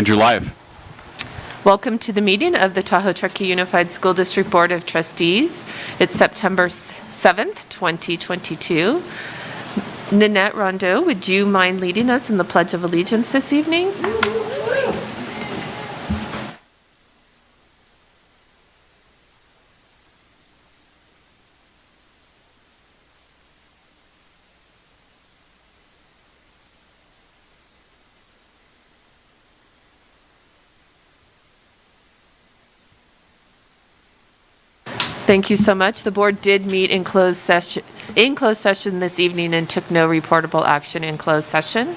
And you're live. Welcome to the meeting of the Tahoe Truckee Unified School District Board of Trustees. It's September 7th, 2022. Nanette Rondeau, would you mind leading us in the Pledge of Allegiance this evening? Thank you so much. The board did meet in closed session this evening and took no reportable action in closed session.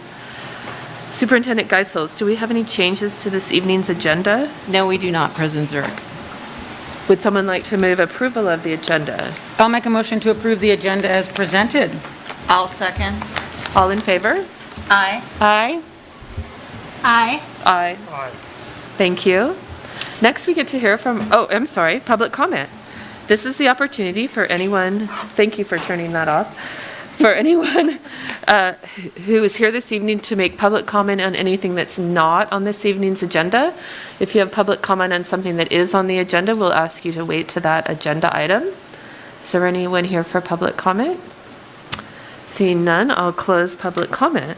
Superintendent Geisels, do we have any changes to this evening's agenda? No, we do not, President Zurich. Would someone like to move approval of the agenda? I'll make a motion to approve the agenda as presented. I'll second. All in favor? Aye. Aye. Aye. Aye. Thank you. Next, we get to hear from, public comment. This is the opportunity for anyone, thank you for turning that off, for anyone who is here this evening to make public comment on anything that's not on this evening's agenda. If you have public comment on something that is on the agenda, we'll ask you to wait to that agenda item. Is there anyone here for public comment? Seeing none, I'll close public comment.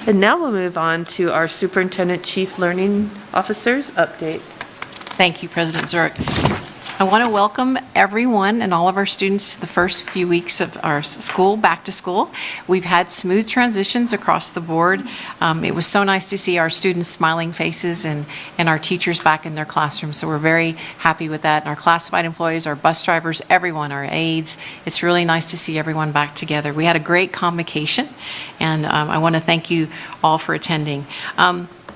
And now we'll move on to our Superintendent Chief Learning Officer's update. Thank you, President Zurich. I want to welcome everyone and all of our students to the first few weeks of our school, back to school. We've had smooth transitions across the board. It was so nice to see our students' smiling faces and our teachers back in their classrooms, so we're very happy with that. And our classified employees, our bus drivers, everyone, our aides, it's really nice to see everyone back together. We had a great convocation, and I want to thank you all for attending.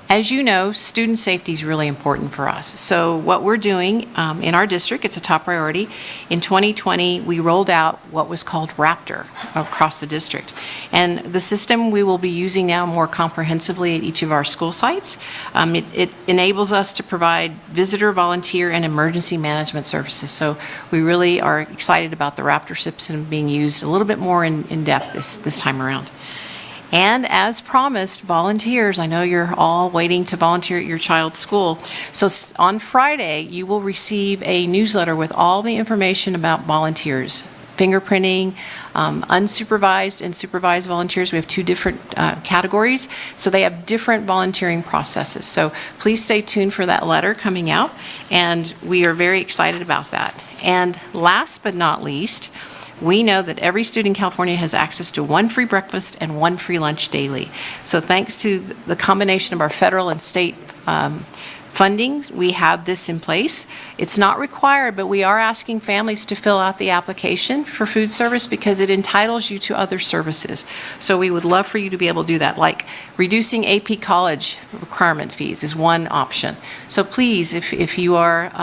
As you know, student safety is really important for us. So what we're doing in our district, it's a top priority. In 2020, we rolled out what was called Raptor across the district. And the system we will be using now more comprehensively at each of our school sites. It enables us to provide visitor, volunteer, and emergency management services. So we really are excited about the Raptor system being used a little bit more in depth this time around. And as promised, volunteers, I know you're all waiting to volunteer at your child's school. So on Friday, you will receive a newsletter with all the information about volunteers, fingerprinting, unsupervised and supervised volunteers. We have two different categories, so they have different volunteering processes. So please stay tuned for that letter coming out, and we are very excited about that. And last but not least, we know that every student in California has access to one free breakfast and one free lunch daily. So thanks to the combination of our federal and state funding, we have this in place. It's not required, but we are asking families to fill out the application for food service because it entitles you to other services. So we would love for you to be able to do that, like reducing AP college requirement fees is one option. So please, if you are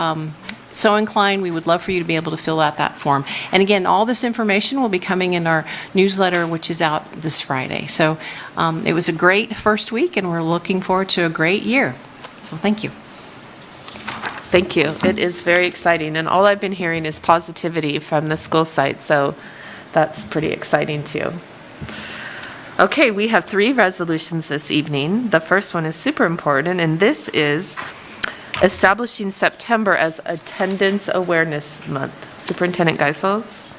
so inclined, we would love for you to be able to fill out that form. And again, all this information will be coming in our newsletter, which is out this Friday. So it was a great first week, and we're looking forward to a great year. So thank you. Thank you. It is very exciting, and all I've been hearing is positivity from the school site, so that's pretty exciting too. Okay, we have 3 resolutions this evening. The first one is super important, and this is establishing September as Attendance Awareness Month. Superintendent Geisels.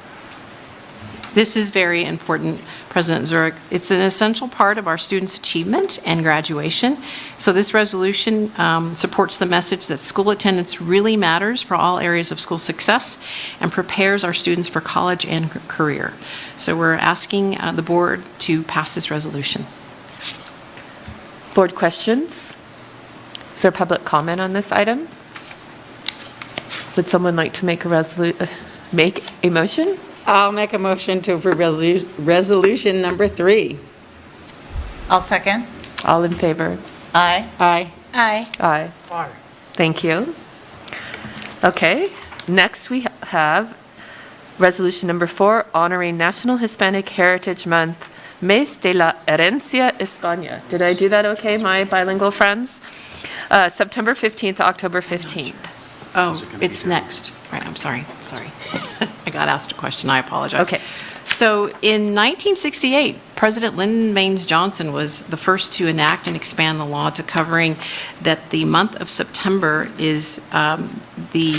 This is very important, President Zurich. It's an essential part of our students' achievement and graduation. So this resolution supports the message that school attendance really matters for all areas of school success and prepares our students for college and career. So we're asking the board to pass this resolution. Board questions? Is there public comment on this item? Would someone like to make a motion? I'll make a motion to approve resolution number 3. I'll second. All in favor? Aye. Aye. Aye. Aye. Thank you. Okay, next we have resolution number 4, honoring National Hispanic Heritage Month, Mes de la Herencia España. Did I do that okay, my bilingual friends? September 15th, October 15th. Oh, it's next. Right, I'm sorry. I got asked a question. I apologize. Okay. So in 1968, President Lyndon Baines Johnson was the first to enact and expand the law to covering that the month of September is the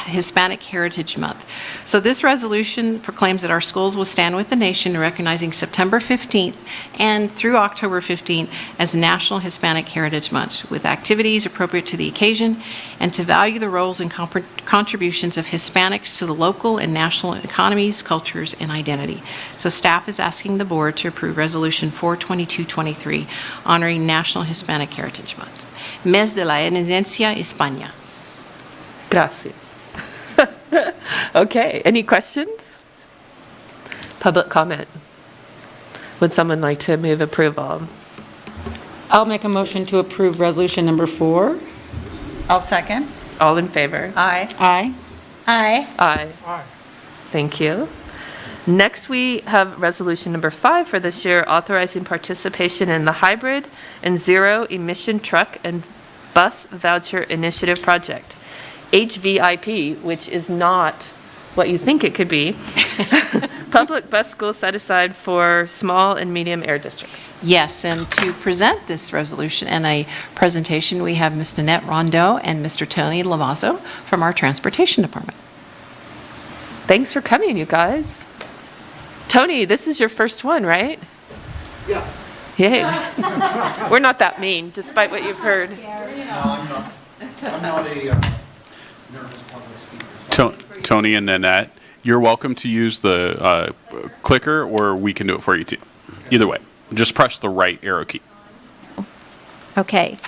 Hispanic Heritage Month. So this resolution proclaims that our schools will stand with the nation in recognizing September 15th and through October 15th as National Hispanic Heritage Month, with activities appropriate to the occasion, and to value the roles and contributions of Hispanics to the local and national economies, cultures, and identity. So staff is asking the board to approve Resolution 42223, honoring National Hispanic Heritage Month. Mes de la Herencia España. Gracias. Okay, any questions? Public comment. Would someone like to move approval? I'll make a motion to approve resolution number 4. I'll second. All in favor? Aye. Aye. Aye. Aye. Thank you. Next, we have resolution number 5 for this year, authorizing participation in the hybrid and zero-emission truck and bus voucher initiative project, HVIP, which is not what you think it could be, public bus school set aside for small and medium air districts. Yes, and to present this resolution and a presentation, we have Ms. Nanette Rondeau and Mr. Tony Lamazo from our Transportation Department. Thanks for coming, you guys. Tony, this is your first one, right? Yeah. Yay. We're not that mean, despite what you've heard. No, I'm not. I'm not a nervous public speaker. So Tony and Nanette, you're welcome to use the clicker, or we can do it for you too. Either way, just press the right arrow key. Okay.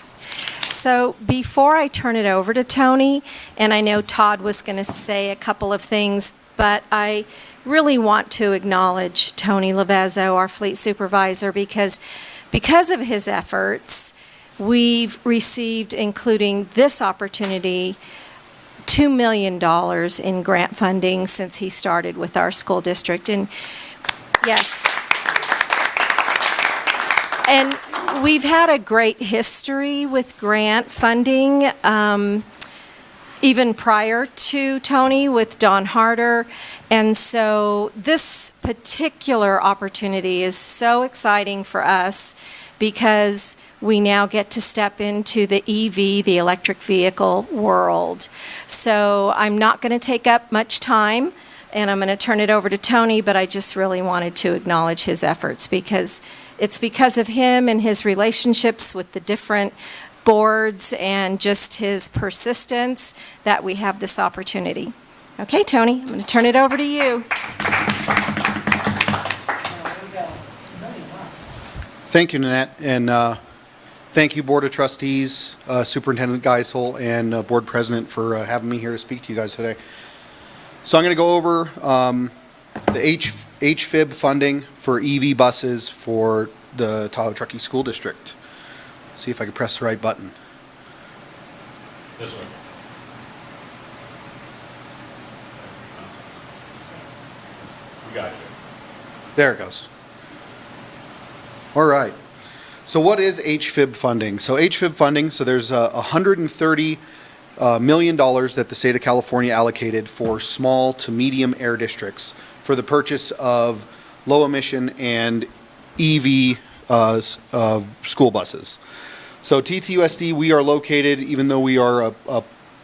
So before I turn it over to Tony, and I know Todd was going to say a couple of things, but I really want to acknowledge Tony Lavezzo, our fleet supervisor, because of his efforts, we've received, including this opportunity, $2 million in grant funding since he started with our school district. And yes. And we've had a great history with grant funding, even prior to Tony with Don Harder. And so this particular opportunity is so exciting for us because we now get to step into the EV, the electric vehicle world. So I'm not going to take up much time, and I'm going to turn it over to Tony, but I just really wanted to acknowledge his efforts because it's because of him and his relationships with the different boards and just his persistence that we have this opportunity. Okay, Tony, I'm going to turn it over to you. thank you, Nanette, and thank you, Board of Trustees, Superintendent Geisel, and Board President for having me here to speak to you guys today. So I'm going to go over the HFIB funding for EV buses for the Tahoe Truckee School District. See if I can press the right button. This one. We got you. There it goes. All right. So what is HFIB funding? So HFIB funding, so there's $130 million that the state of California allocated for small to medium air districts for the purchase of low emission and EV school buses. So TTUSD, we are located, even though we are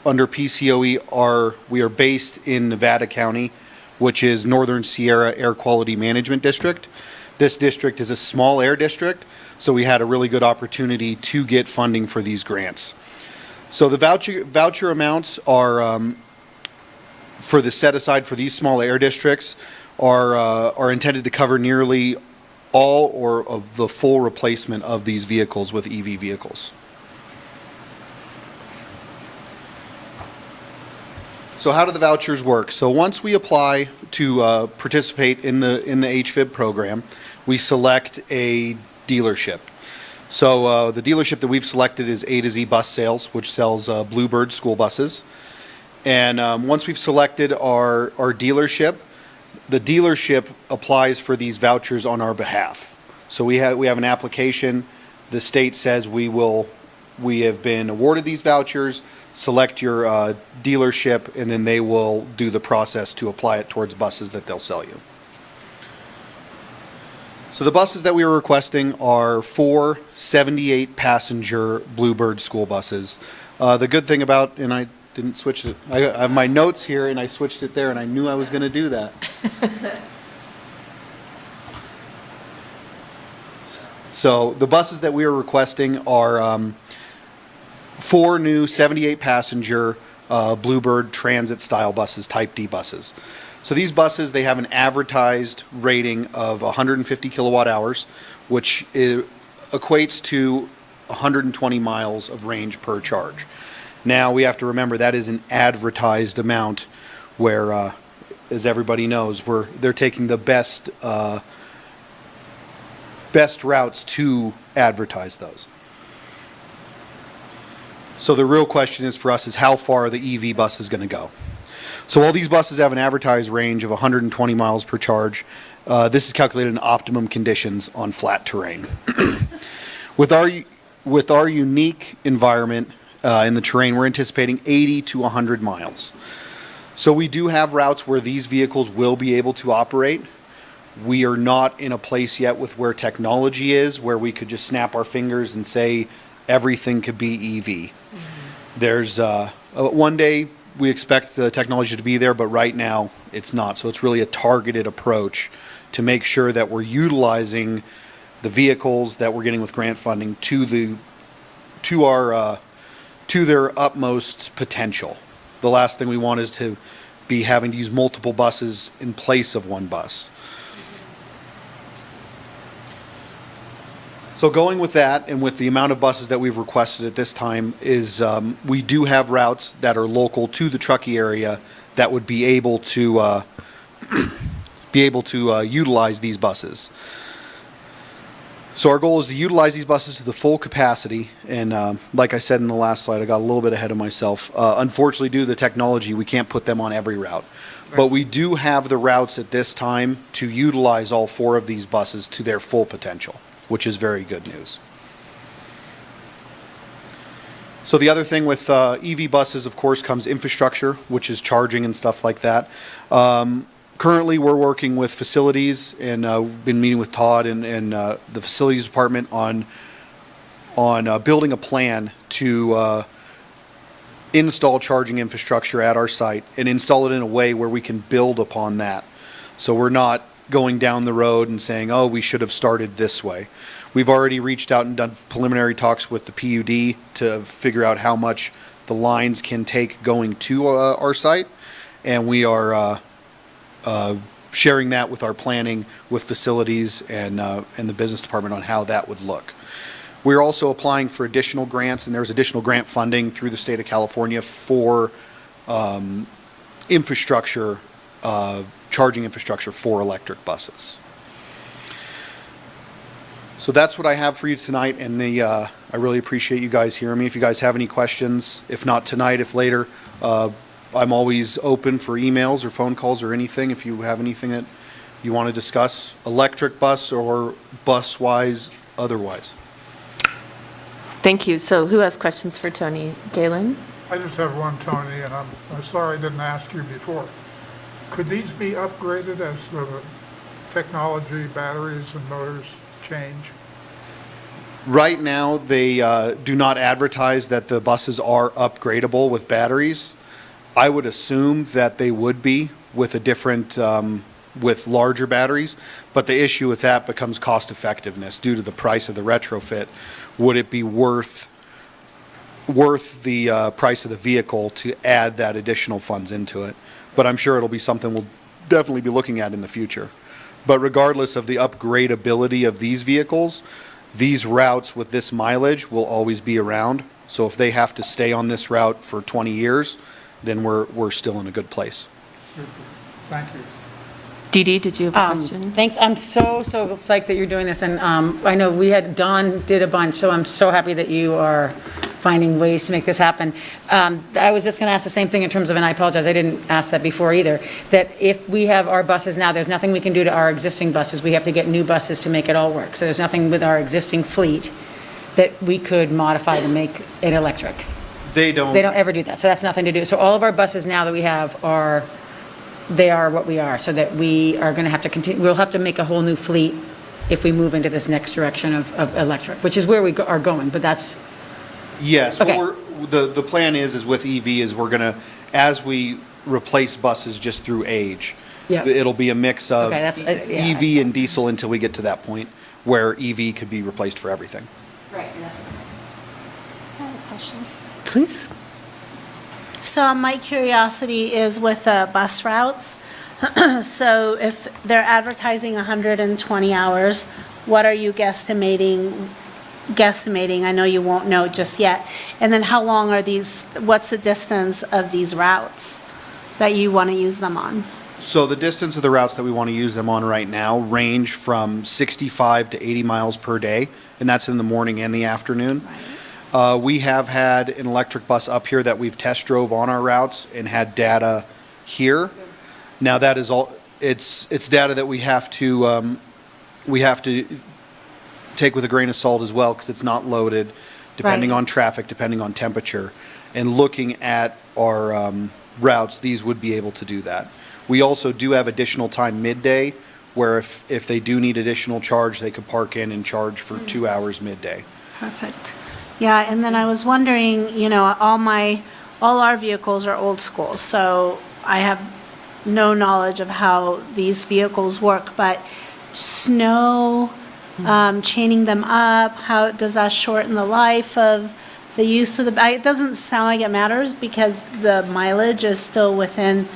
under PCOE, we are based in Nevada County, which is Northern Sierra Air Quality Management District. This district is a small air district, so we had a really good opportunity to get funding for these grants. So the voucher amounts are, for the set aside for these small air districts, are intended to cover nearly all or of the full replacement of these vehicles with EV vehicles. So how do the vouchers work? So once we apply to participate in the HFIB program, we select a dealership. So the dealership that we've selected is A to Z Bus Sales, which sells Bluebird school buses. And once we've selected our dealership, the dealership applies for these vouchers on our behalf. So we have an application. The state says we have been awarded these vouchers, select your dealership, and then they will do the process to apply it towards buses that they'll sell you. So the buses that we were requesting are 4 78-passenger Bluebird school buses. The good thing about, and I didn't switch it, I have my notes here and I switched it there and I knew I was going to do that. So the buses that we are requesting are 4 new 78-passenger Bluebird transit-style buses, Type D buses. So these buses, they have an advertised rating of 150 kilowatt hours, which equates to 120 miles of range per charge. Now, we have to remember that is an advertised amount where, as everybody knows, they're taking the best routes to advertise those. So the real question is for us is how far the EV bus is going to go. So while these buses have an advertised range of 120 miles per charge, this is calculated in optimum conditions on flat terrain. With our unique environment in the terrain, we're anticipating 80 to 100 miles. So we do have routes where these vehicles will be able to operate. We are not in a place yet with where technology is, where we could just snap our fingers and say everything could be EV. There's one day we expect the technology to be there, but right now it's not. So it's really a targeted approach to make sure that we're utilizing the vehicles that we're getting with grant funding to their utmost potential. The last thing we want is to be having to use multiple buses in place of one bus. So going with that and with the amount of buses that we've requested at this time is we do have routes that are local to the Truckee area that would be able to utilize these buses. So our goal is to utilize these buses to the full capacity, and like I said in the last slide, I got a little bit ahead of myself. Unfortunately, due to the technology, we can't put them on every route. But we do have the routes at this time to utilize all 4 of these buses to their full potential, which is very good news. So the other thing with EV buses, of course, comes infrastructure, which is charging and stuff like that. Currently, we're working with facilities, and we've been meeting with Todd and the facilities department on building a plan to install charging infrastructure at our site and install it in a way where we can build upon that. So we're not going down the road and saying, oh, we should have started this way. We've already reached out and done preliminary talks with the PUD to figure out how much the lines can take going to our site, and we are sharing that with our planning with facilities and the business department on how that would look. We're also applying for additional grants, and there's additional grant funding through the state of California for infrastructure, charging infrastructure for electric buses. So that's what I have for you tonight, and I really appreciate you guys hearing me. If you guys have any questions, if not tonight, if later, I'm always open for emails or phone calls or anything if you have anything that you want to discuss, electric bus or bus-wise, otherwise. Thank you. So who has questions for Tony? Galen? I just have one, Tony, and I'm sorry I didn't ask you before. Could these be upgraded as the technology, batteries, and motors change? Right now, they do not advertise that the buses are upgradable with batteries. I would assume that they would be with a different, with larger batteries, but the issue with that becomes cost effectiveness due to the price of the retrofit. Would it be worth the price of the vehicle to add that additional funds into it? But I'm sure it'll be something we'll definitely be looking at in the future. But regardless of the upgradability of these vehicles, these routes with this mileage will always be around. So if they have to stay on this route for 20 years, then we're still in a good place. Thank you. Dee Dee, did you have a question? Thanks, I'm so psyched that you're doing this, and I know Don did a bunch, so I'm so happy that you are finding ways to make this happen. I was just going to ask the same thing in terms of, and I apologize, I didn't ask that before either, that if we have our buses now, there's nothing we can do to our existing buses, we have to get new buses to make it all work. So there's nothing with our existing fleet that we could modify to make it electric. They don't ever do that, so that's nothing to do. So all of our buses now that we have they are what we are, so that we are going to have to continue, we'll have to make a whole new fleet if we move into this next direction of electric, which is where we are going, but that's, Yes, Okay. the plan is with EV is we're gonna, as we replace buses just through age, Yeah. it'll be a mix of Okay, that's, yeah. EV and diesel until we get to that point where EV could be replaced for everything. Right. I have a question. Please. So my curiosity is with bus routes. So if they're advertising 120 hours, what are you guesstimating? I know you won't know just yet. And then how long are these, what's the distance of these routes that you want to use them on? So the distance of the routes that we want to use them on right now range from 65 to 80 miles per day, and that's in the morning and the afternoon. We have had an electric bus up here that we've test drove on our routes and had data here. Now that is all, it's data that we have to take with a grain of salt as well, because it's not loaded, depending Right. on traffic, depending on temperature. And looking at our routes, these would be able to do that. We also do have additional time midday, where if they do need additional charge, they could park in and charge for 2 hours midday. Perfect. Yeah, and then I was wondering, all our vehicles are old school, so I have no knowledge of how these vehicles work, but snow, chaining them up, how does that shorten the life of the use of it doesn't sound like it matters because the mileage is still within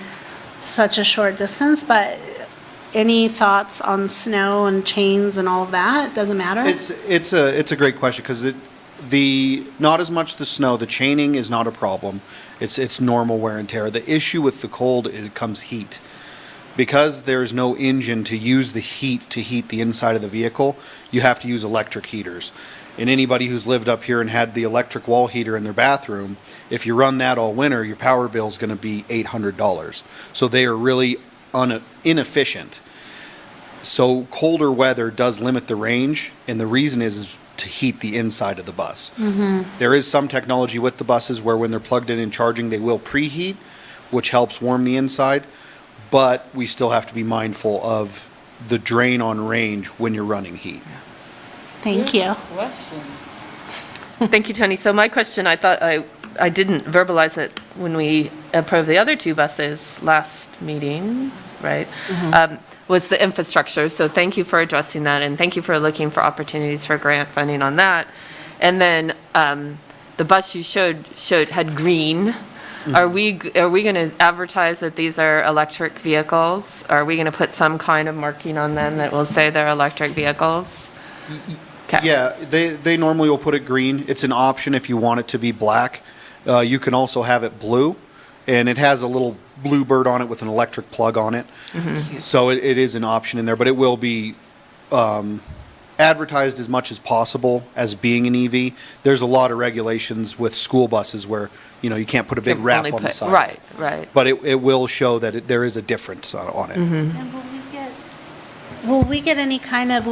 such a short distance, but any thoughts on snow and chains and all of that? Doesn't matter? It's a great question, because not as much the snow, the chaining is not a problem. It's normal wear and tear. The issue with the cold comes heat. Because there's no engine to use the heat to heat the inside of the vehicle, you have to use electric heaters. And anybody who's lived up here and had the electric wall heater in their bathroom, if you run that all winter, your power bill is going to be $800. So they are really inefficient. So colder weather does limit the range, and the reason is to heat the inside of the bus. There is some technology with the buses where when they're plugged in and charging, they will preheat, which helps warm the inside, but we still have to be mindful of the drain on range when you're running heat. Thank you. Thank you, Tony. So my question, I thought I didn't verbalize it when we approved the other two buses last meeting, right? Was the infrastructure. So thank you for addressing that, and thank you for looking for opportunities for grant funding on that. And then the bus you showed had green. Are we going to advertise that these are electric vehicles? Are we going to put some kind of marking on them that will say they're electric vehicles? Okay. Yeah, they normally will put it green. It's an option if you want it to be black. You can also have it blue, and it has a little blue bird on it with an electric plug on it. So it is an option in there, but it will be advertised as much as possible as being an EV. There's a lot of regulations with school buses where, you can't put a big Can wrap only on the put- side. Right. But it will show that there is a difference on it. And will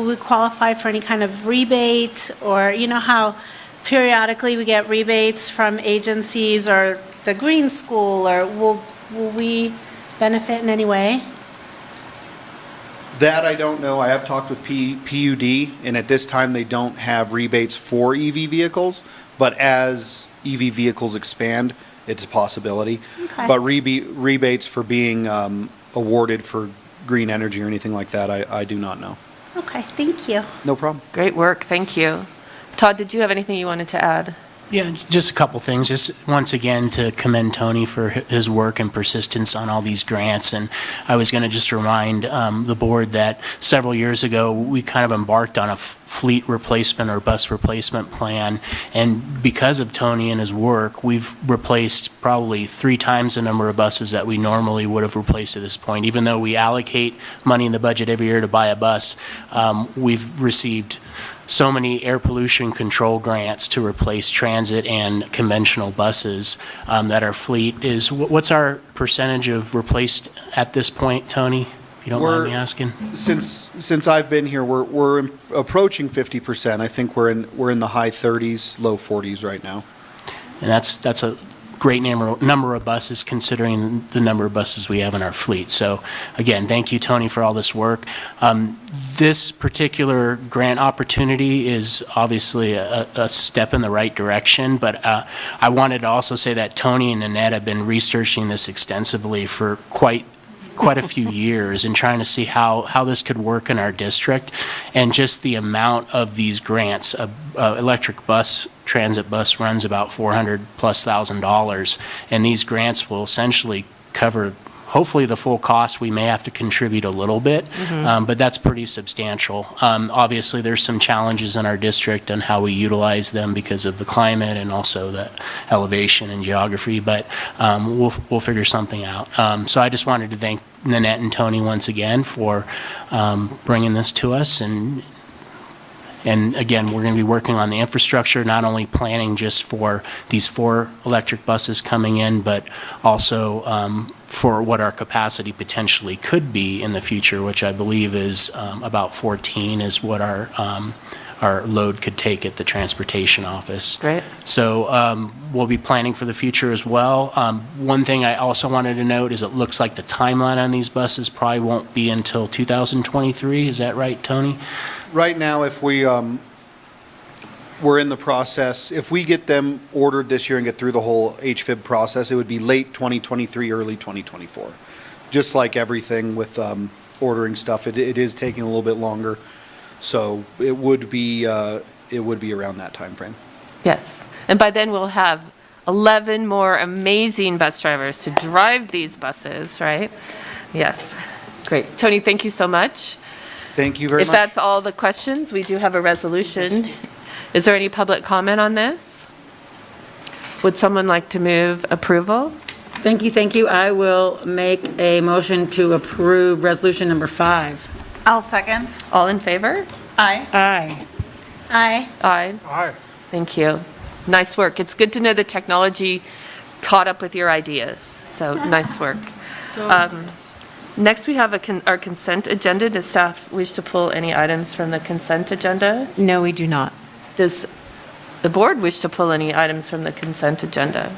we qualify for any kind of rebate, or how periodically we get rebates from agencies or the green school, or will we benefit in any way? That I don't know. I have talked with PUD, and at this time, they don't have rebates for EV vehicles, but as EV vehicles expand, it's a possibility. Okay. But rebates for being awarded for green energy or anything like that, I do not know. Okay, thank you. No problem. Great work. Thank you. Todd, did you have anything you wanted to add? Yeah, just a couple things. Just once again to commend Tony for his work and persistence on all these grants. And I was going to just remind the board that several years ago, we kind of embarked on a fleet replacement or bus replacement plan. And because of Tony and his work, we've replaced probably 3 times the number of buses that we normally would have replaced at this point. Even though we allocate money in the budget every year to buy a bus, we've received so many air pollution control grants to replace transit and conventional buses that our fleet is. What's our percentage of replaced at this point, Tony? If you don't mind me asking. Since I've been here, we're approaching 50%. I think we're in the high 30s, low 40s right now. And that's a great number of buses considering the number of buses we have in our fleet. So again, thank you, Tony, for all this work. This particular grant opportunity is obviously a step in the right direction, but I wanted to also say that Tony and Annette have been researching this extensively for quite a few years and trying to see how this could work in our district. And just the amount of these grants, electric bus, transit bus runs about $400,000+, and these grants will essentially cover hopefully the full cost. We may have to contribute a little bit, but that's pretty substantial. Obviously, there's some challenges in our district on how we utilize them because of the climate and also the elevation and geography, but we'll figure something out. So I just wanted to thank Nanette and Tony once again for bringing this to us. And again, we're going to be working on the infrastructure, not only planning just for these 4 electric buses coming in, but also for what our capacity potentially could be in the future, which I believe is about 14 is what our load could take at the transportation office. Great. So we'll be planning for the future as well. One thing I also wanted to note is it looks like the timeline on these buses probably won't be until 2023. Is that right, Tony? Right now, if we're in the process, if we get them ordered this year and get through the whole HFIB process, it would be late 2023, early 2024. Just like everything with ordering stuff, it is taking a little bit longer. So it would be around that time frame. Yes. And by then, we'll have 11 more amazing bus drivers to drive these buses, right? Yes. Great. Tony, thank you so much. Thank you very much. If that's all the questions, we do have a resolution. Is there any public comment on this? Would someone like to move approval? Thank you, thank you. I will make a motion to approve resolution number 5. I'll second. All in favor? Aye. Aye. Aye. Aye. Aye. Thank you. Nice work. It's good to know the technology caught up with your ideas. So nice work. Next, we have our consent agenda. Does staff wish to pull any items from the consent agenda? No, we do not. Does the board wish to pull any items from the consent agenda?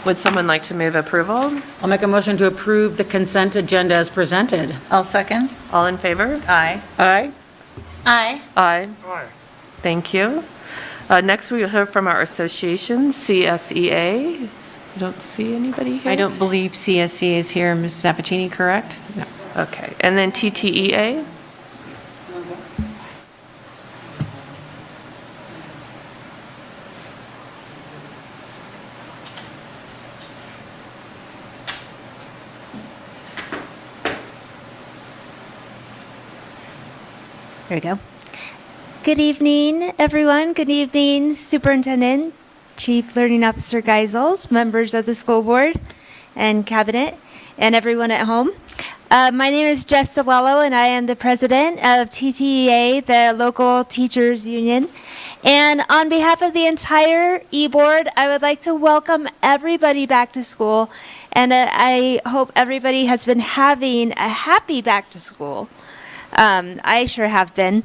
Would someone like to move approval? I'll make a motion to approve the consent agenda as presented. I'll second. All in favor? Aye. Aye. Aye. Aye. Aye. Thank you. Next, we will hear from our association, CSEA. I don't see anybody here. I don't believe CSE is here, Ms. Zapatini, correct? No. Okay. And then TTEA? There we go. Good evening, everyone. Good evening, Superintendent, Chief Learning Officer Geisels, members of the school board and cabinet, and everyone at home. My name is Jess DeLello, and I am the president of TTEA, the local teachers union. And on behalf of the entire e-board, I would like to welcome everybody back to school. And I hope everybody has been having a happy back to school. I sure have been.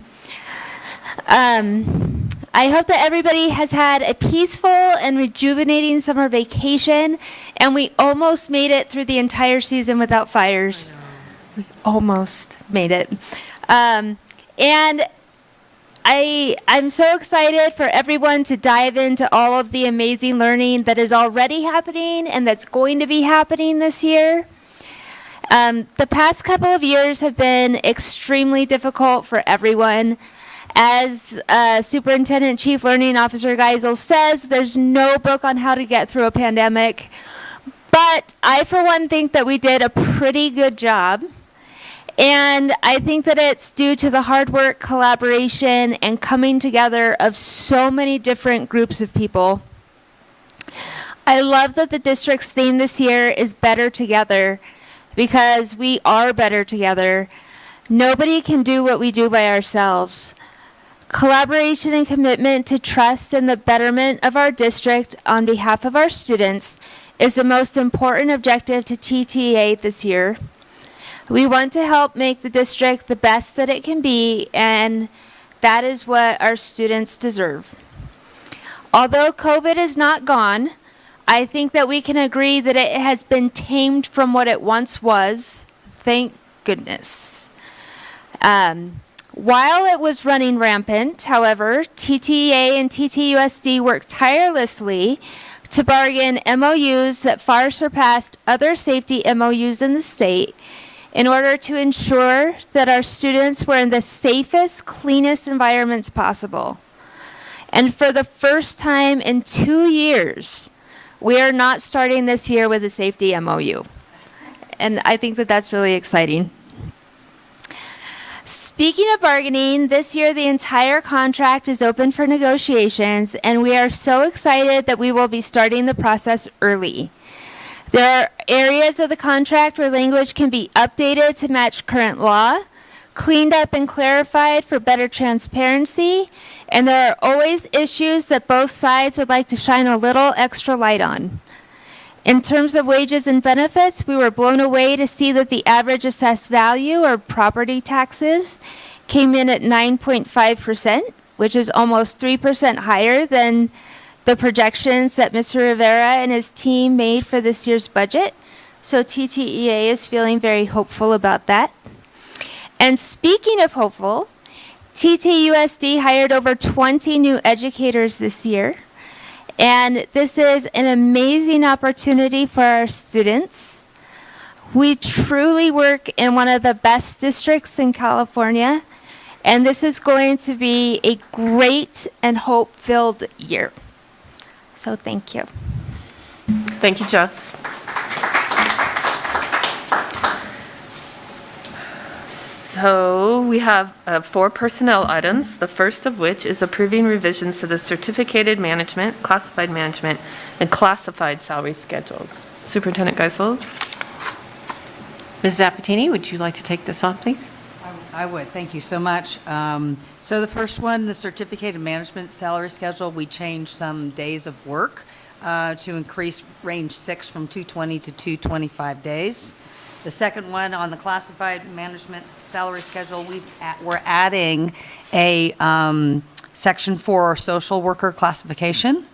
I hope that everybody has had a peaceful and rejuvenating summer vacation, and we almost made it through the entire season without fires. We almost made it. And I'm so excited for everyone to dive into all of the amazing learning that is already happening and that's going to be happening this year. The past couple of years have been extremely difficult for everyone. As Superintendent Chief Learning Officer Geisel says, there's no book on how to get through a pandemic. But I, for one, think that we did a pretty good job. And I think that it's due to the hard work, collaboration, and coming together of so many different groups of people. I love that the district's theme this year is Better Together, because we are better together. Nobody can do what we do by ourselves. Collaboration and commitment to trust in the betterment of our district on behalf of our students is the most important objective to TTEA this year. We want to help make the district the best that it can be, and that is what our students deserve. Although COVID is not gone, I think that we can agree that it has been tamed from what it once was. Thank goodness. While it was running rampant, however, TTEA and TTUSD worked tirelessly to bargain MOUs that far surpassed other safety MOUs in the state in order to ensure that our students were in the safest, cleanest environments possible. And for the first time in 2 years, we are not starting this year with a safety MOU. And I think that that's really exciting. Speaking of bargaining, this year the entire contract is open for negotiations, and we are so excited that we will be starting the process early. There are areas of the contract where language can be updated to match current law, cleaned up and clarified for better transparency, and there are always issues that both sides would like to shine a little extra light on. In terms of wages and benefits, we were blown away to see that the average assessed value, or property taxes, came in at 9.5%, which is almost 3% higher than the projections that Mr. Rivera and his team made for this year's budget. So TTEA is feeling very hopeful about that. And speaking of hopeful, TTUSD hired over 20 new educators this year. And this is an amazing opportunity for our students. We truly work in one of the best districts in California, and this is going to be a great and hope-filled year. So thank you. Thank you, Jess. So we have 4 personnel items, the first of which is approving revisions to the certificated management, classified management, and classified salary schedules. Superintendent Geisels? Ms. Zapatini, would you like to take this on, please? I would, thank you so much. So the first one, the certificated management salary schedule, we changed some days of work to increase range 6 from 220 to 225 days. The second one, on the classified management salary schedule, we're adding a section for social worker classification.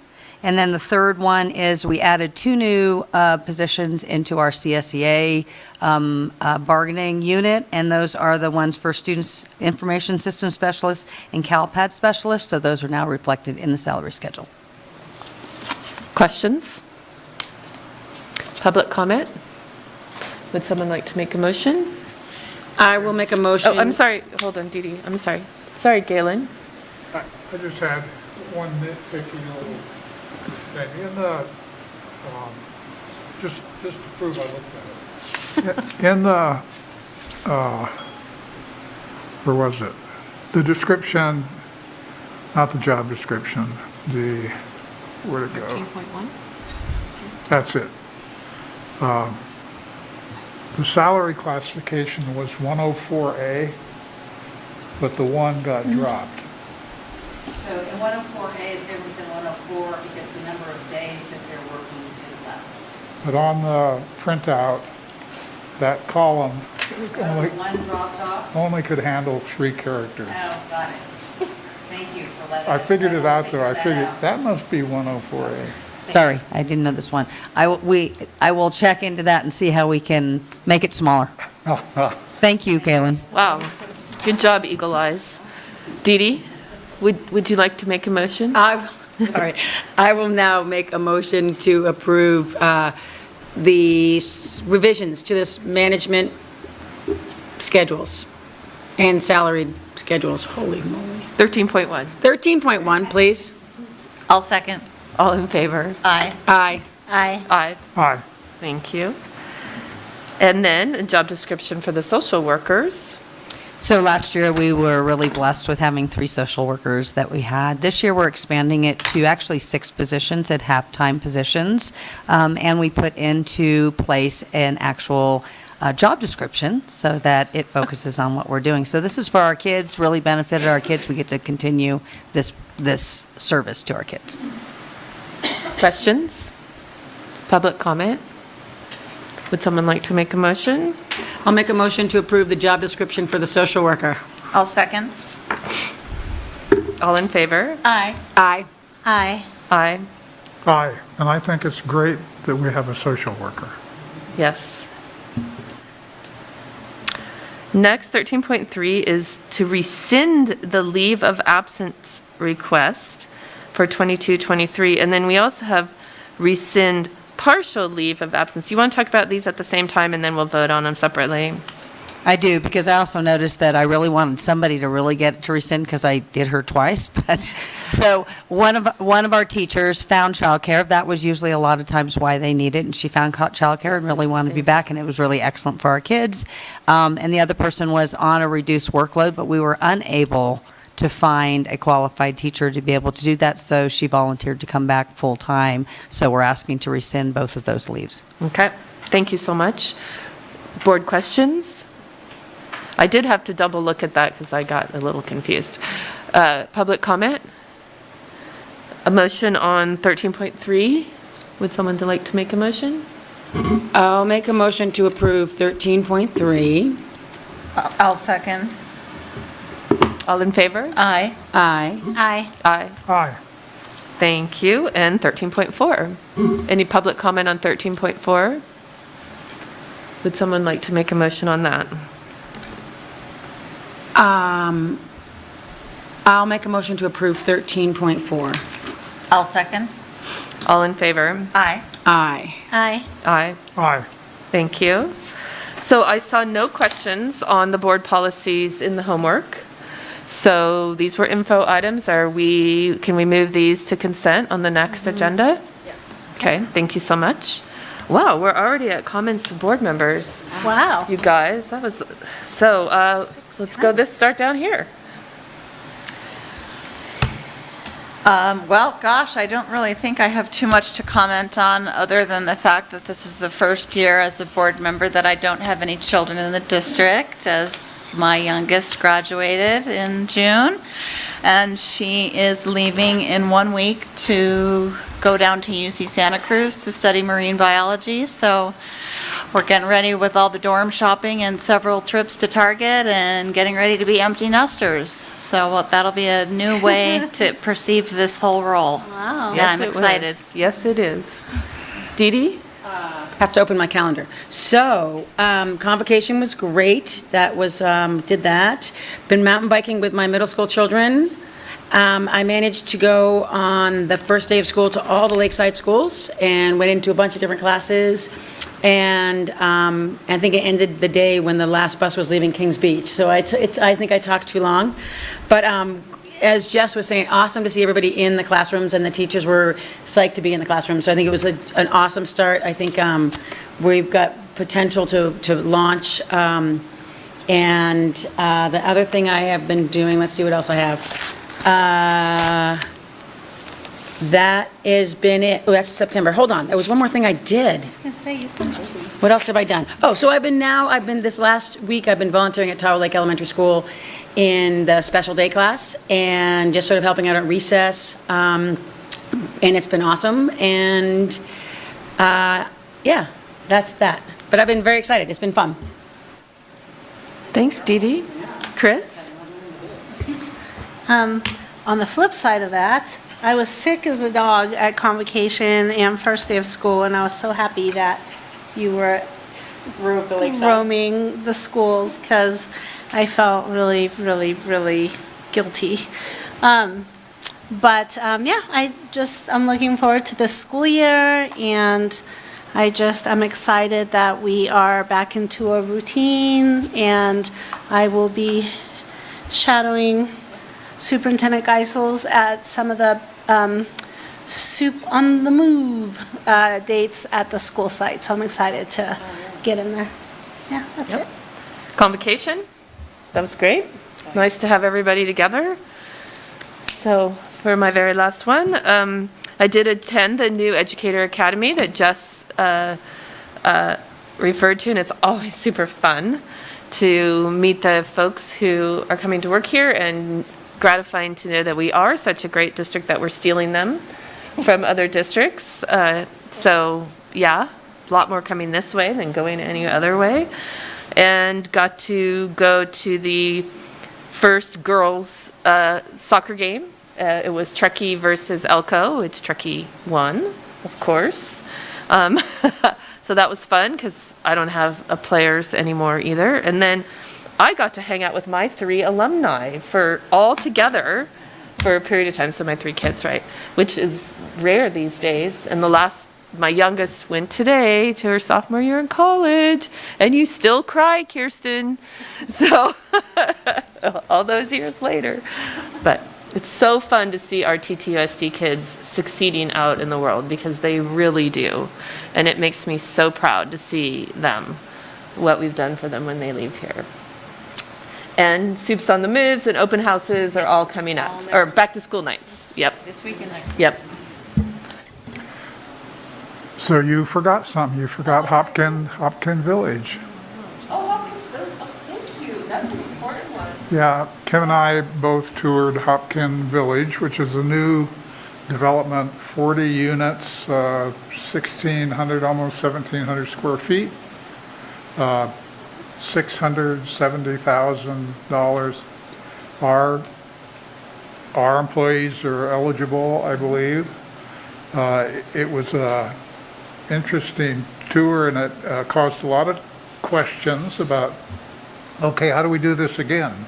And then the third one is we added 2 new positions into our CSEA bargaining unit, and those are the ones for Students Information System Specialists and CalPAD Specialists, so those are now reflected in the salary schedule. Questions? Public comment? Would someone like to make a motion? I will make a motion. Oh, I'm sorry. Hold on, Dee Dee. I'm sorry. Sorry, Galen. I just had one nitpicky little thing. In the, just to prove I looked at it. In the, where was it? The description, not the job description, where'd it go? 13.1? That's it. The salary classification was 104A, but the 1 got dropped. So in 104A is different than 104 because the number of days that they're working is less. But on the printout, that column One dropped off? only could handle 3 characters. Oh, got it. Thank you for letting I us figured know. it out, though. We'll I figure figured that out. that must be 104A. Sorry, I didn't know this one. I will check into that and see how we can make it smaller. Thank you, Galen. Wow. Good job, Eagle Eyes. Dee Dee, would you like to make a motion? All right. I will now make a motion to approve the revisions to this management schedules and salaried schedules. Holy moly. 13.1. 13.1, please. I'll second. All in favor? Aye. Aye. Aye. Aye. Aye. Thank you. And then a job description for the social workers. So last year, we were really blessed with having 3 social workers that we had. This year, we're expanding it to actually 6 positions at half-time positions. And we put into place an actual job description so that it focuses on what we're doing. So this is for our kids, really benefited our kids. We get to continue this service to our kids. Questions? Public comment? Would someone like to make a motion? I'll make a motion to approve the job description for the social worker. I'll second. All in favor? Aye. Aye. Aye. Aye. Aye, and I think it's great that we have a social worker. Yes. Next, 13.3 is to rescind the leave of absence request for 22-23. And then we also have rescind partial leave of absence. You want to talk about these at the same time, and then we'll vote on them separately? I do, because I also noticed that I really wanted somebody to really get to rescind, because I did her twice. But so one of our teachers found childcare. That was usually a lot of times why they need it, and she found childcare and really wanted to be back, and it was really excellent for our kids. And the other person was on a reduced workload, but we were unable to find a qualified teacher to be able to do that, so she volunteered to come back full-time. So we're asking to rescind both of those leaves. Okay, thank you so much. Board questions? I did have to double look at that because I got a little confused. Public comment? A motion on 13.3? Would someone like to make a motion? I'll make a motion to approve 13.3. I'll second. All in favor? Aye. Aye. Aye. Aye. Aye. Thank you. And 13.4? Any public comment on 13.4? Would someone like to make a motion on that? I'll make a motion to approve 13.4. I'll second. All in favor? Aye. Aye. Aye. Aye. Aye. Thank you. So I saw no questions on the board policies in the homework. So these were info items. Can we move these to consent on the next agenda? Yeah. Okay, thank you so much. Wow, we're already at comments to board members. Wow. You guys, that was, so, let's start down here. Well, gosh, I don't really think I have too much to comment on, other than the fact that this is the first year as a board member that I don't have any children in the district, as my youngest graduated in June, and she is leaving in 1 week to go down to UC Santa Cruz to study marine biology. So we're getting ready with all the dorm shopping and several trips to Target and getting ready to be empty nesters. So that'll be a new way to perceive this whole role. Wow. Yeah, I'm excited. Yes, it is. Dee Dee? Have to open my calendar. So, convocation was great. That was, did that. Been mountain biking with my middle school children. I managed to go on the first day of school to all the lakeside schools and went into a bunch of different classes. And I think it ended the day when the last bus was leaving Kings Beach. So I think I talked too long. But as Jess was saying, awesome to see everybody in the classrooms, and the teachers were psyched to be in the classroom. So I think it was an awesome start. I think we've got potential to launch. And the other thing I have been doing, let's see what else I have. That has been it. Oh, that's September. Hold on. There was one more thing I did. I was going to say, you've been busy. What else have I done? Oh, so this last week, I've been volunteering at Tower Lake Elementary School in the special day class and just sort of helping out at recess. And it's been awesome. And yeah, that's that. But I've been very excited. It's been fun. Thanks, Dee Dee. Chris? On the flip side of that, I was sick as a dog at convocation and first day of school, and I was so happy that you were roaming the schools, because I felt really, really, really guilty. But yeah, I'm looking forward to this school year, and I'm excited that we are back into a routine, and I will be shadowing Superintendent Geisels at some of the Soup on the Move dates at the school site. So I'm excited to get in there. Yeah, that's it. Convocation? That was great. Nice to have everybody together. So for my very last one, I did attend the new Educator Academy that Jess referred to, and it's always super fun to meet the folks who are coming to work here, and gratifying to know that we are such a great district that we're stealing them from other districts. So yeah, a lot more coming this way than going any other way. And got to go to the first girls soccer game It was Truckee versus Elko, which Truckee won, of course. So that was fun because I don't have players anymore either. And then I got to hang out with my 3 alumni all together for a period of time. So my 3 kids, right? Which is rare these days. And my youngest went today to her sophomore year in college. And you still cry, Kirsten. So all those years later. But it's so fun to see our TTUSD kids succeeding out in the world because they really do. And it makes me so proud to see them, what we've done for them when they leave here. And Soups on the Moves and open houses are all coming up, or back to school nights. Yep. This weekend, next Yep. So you forgot something. You forgot Hopkins Village. Oh, Hopkins Village. Oh, thank you. That's an important one. Yeah, Kim and I both toured Hopkins Village, which is a new development, 40 units, 1,600, almost 1,700 square feet, $670,000. Our employees are eligible, I believe. It was a interesting tour, and it caused a lot of questions about, okay, how do we do this again?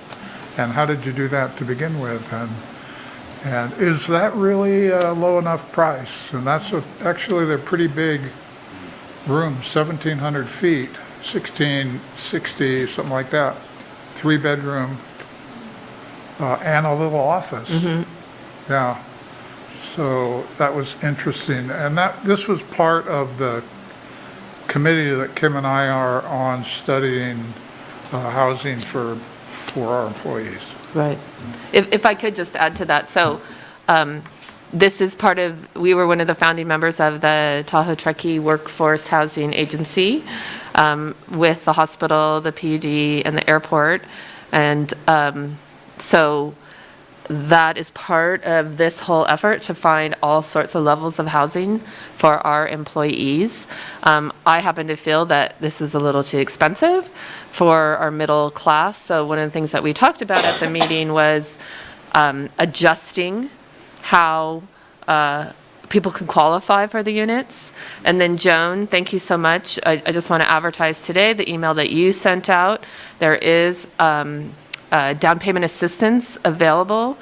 And how did you do that to begin with? And is that really a low enough price? And actually, they're pretty big rooms, 1,700 feet, 1,660, something like that, 3-bedroom, and a little office. Yeah. So that was interesting. And this was part of the committee that Kim and I are on, studying housing for our employees. Right. If I could just add to that. So this is we were one of the founding members of the Tahoe Truckee Workforce Housing Agency with the hospital, the PUD, and the airport. And so that is part of this whole effort to find all sorts of levels of housing for our employees. I happen to feel that this is a little too expensive for our middle class. So one of the things that we talked about at the meeting was adjusting how people can qualify for the units. And then Joan, thank you so much. I just want to advertise today the email that you sent out. There is down payment assistance available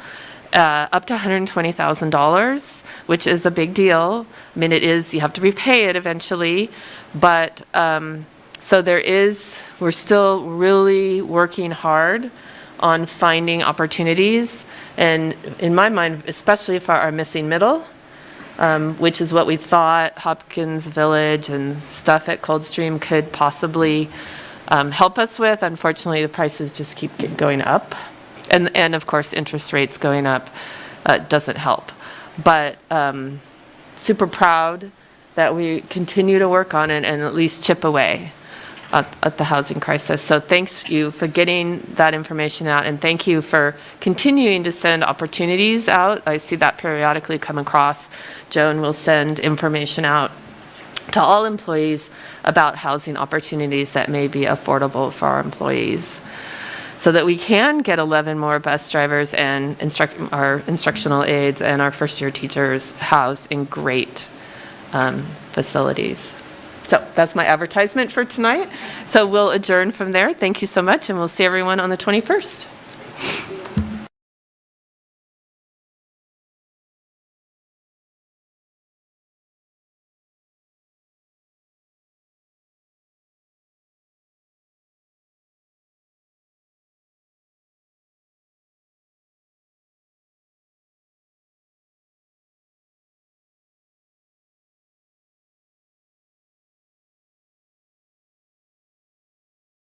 up to $120,000, which is a big deal. I mean, you have to repay it eventually, but so we're still really working hard on finding opportunities, and in my mind, especially for our missing middle, which is what we thought Hopkins Village and stuff at Coldstream could possibly help us with. Unfortunately, the prices just keep going up. And of course, interest rates going up doesn't help. But super proud that we continue to work on it and at least chip away at the housing crisis. So thanks you for getting that information out, and thank you for continuing to send opportunities out. I see that periodically come across. Joan will send information out to all employees about housing opportunities that may be affordable for our employees, so that we can get 11 more bus drivers and our instructional aides and our first-year teachers housed in great facilities. So that's my advertisement for tonight. So we'll adjourn from there. Thank you so much, and we'll see everyone on the 21st.